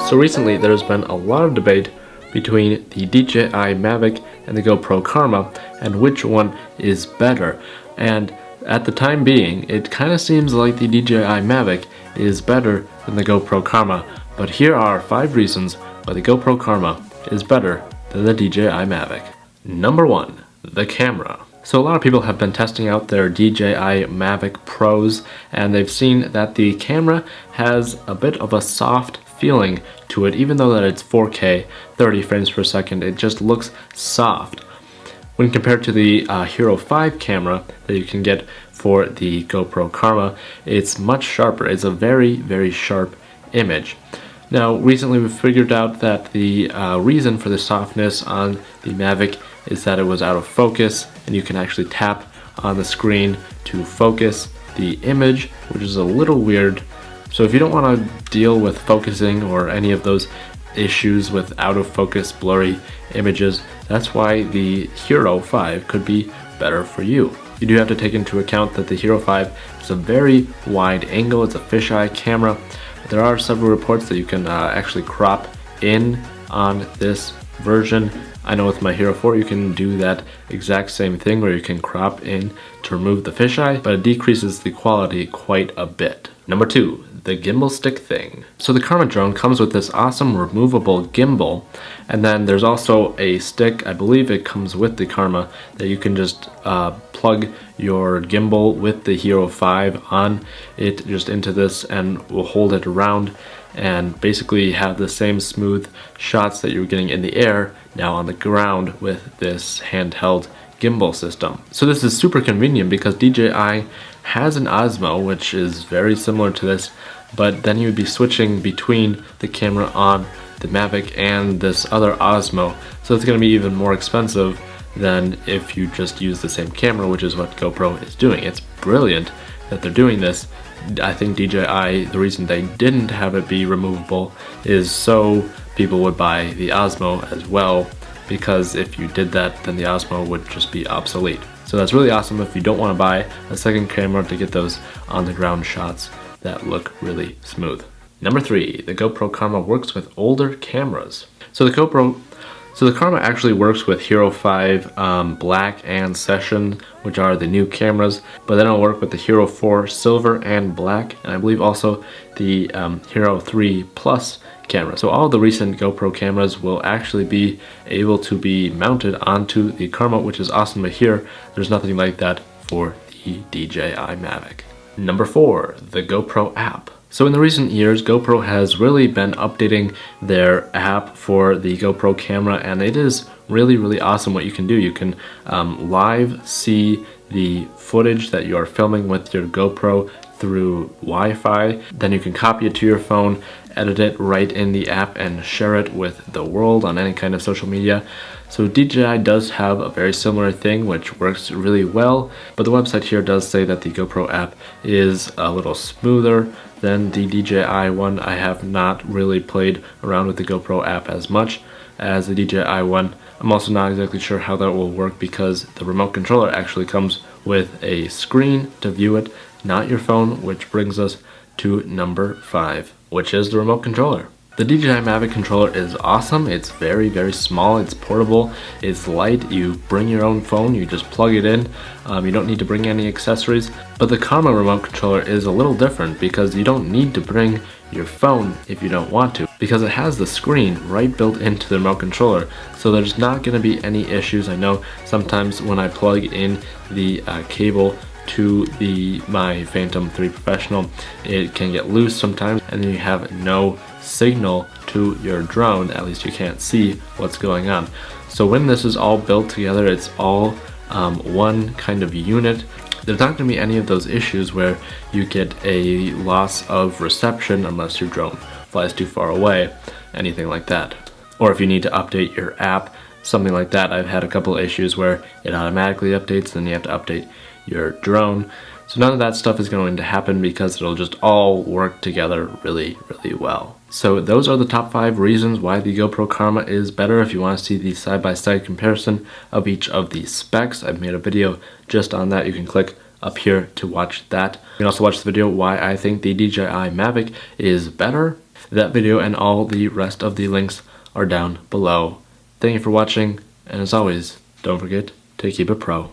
So recently there's been a lot of debate between the DJI Mavic and the GoPro Karma and which one is better. And at the time being, it kind of seems like the DJI Mavic is better than the GoPro Karma. But here are 5 reasons why the GoPro Karma is better than the DJI Mavic. Number 1, the camera. So a lot of people have been testing out their DJI Mavic Pros, and they've seen that the camera has a bit of a soft feeling to it. Even though that it's 4K 30 frames per second, it just looks soft when compared to the Hero 5 camera that you can get for the GoPro Karma. It's much sharper. It's a very sharp image. Now recently we figured out that the reason for the softness on the Mavic is that it was out of focus, and you can actually tap on the screen to focus the image, which is a little weird. So if you don't want to deal with focusing or any of those issues with out of focus blurry images, that's why the Hero 5 could be better for you. You do have to take into account that the Hero 5 is a very wide angle. It's a fisheye camera. There are several reports that you can actually crop in on this version. I know with my Hero 4 you can do that exact same thing where you can crop in to remove the fisheye, but it decreases the quality quite a bit. Number 2, the gimbal stick thing. So the Karma drone comes with this awesome removable gimbal, and then there's also a stick, I believe it comes with the Karma, that you can just plug your gimbal with the Hero 5 on it just into this and will hold it around and basically have the same smooth shots that you're getting in the air now on the ground with this handheld gimbal system. So this is super convenient because DJI has an Osmo, which is very similar to this, but then you would be switching between the camera on the Mavic and this other Osmo, so it's going to be even more expensive than if you just use the same camera, which is what GoPro is doing. It's brilliant that they're doing this. I think DJI, the reason they didn't have it be removable is so people would buy the Osmo as well, because if you did that, then the Osmo would just be obsolete. So that's really awesome if you don't want to buy a second camera to get those on the ground shots that look really smooth. Number 3, the GoPro Karma works with older cameras. So the Karma actually works with Hero 5 Black and Session, which are the new cameras, but then it'll work with the Hero 4 Silver and Black, and I believe also the Hero 3 Plus camera. So all the recent GoPro cameras will actually be able to be mounted onto the Karma, which is awesome to hear. There's nothing like that for the DJI Mavic. Number 4, the GoPro App. So in the recent years, GoPro has really been updating their app for the GoPro camera, and it is really awesome what you can do. You can live see the footage that you are filming with your GoPro through Wi-Fi. Then you can copy it to your phone, edit it right in the app, and share it with the world on any kind of social media. So DJI does have a very similar thing which works really well, but the website here does say that the GoPro app is a little smoother than the DJI one. I have not really played around with the GoPro app as much as the DJI one. I'm also not exactly sure how that will work because the remote controller actually comes with a screen to view it, not your phone, which brings us to number 5, which is the remote controller. The DJI Mavic controller is awesome. It's very small, it's portable, it's light. You bring your own phone, you just plug it in. You don't need to bring any accessories. But the Karma remote controller is a little different because you don't need to bring your phone if you don't want to, because it has the screen right built into the remote controller. So there's not going to be any issues. I know sometimes when I plug in the cable to my Phantom 3 Professional, it can get loose sometimes, and then you have no signal to your drone. At least you can't see what's going on. So when this is all built together, it's all one kind of unit. There's not going to be any of those issues where you get a loss of reception unless your drone flies too far away, anything like that. Or if you need to update your app, something like that. I've had a couple of issues where it automatically updates, then you have to update your drone. So none of that stuff is going to happen because it'll just all work together really well. So those are the top 5 reasons why the GoPro Karma is better. If you want to see the side-by-side comparison of each of the specs, I've made a video just on that. You can click up here to watch that. You can also watch the video why I think the DJI Mavic is better. That video and all the rest of the links are down below. Thank you for watching, and as always, don't forget to keep it pro.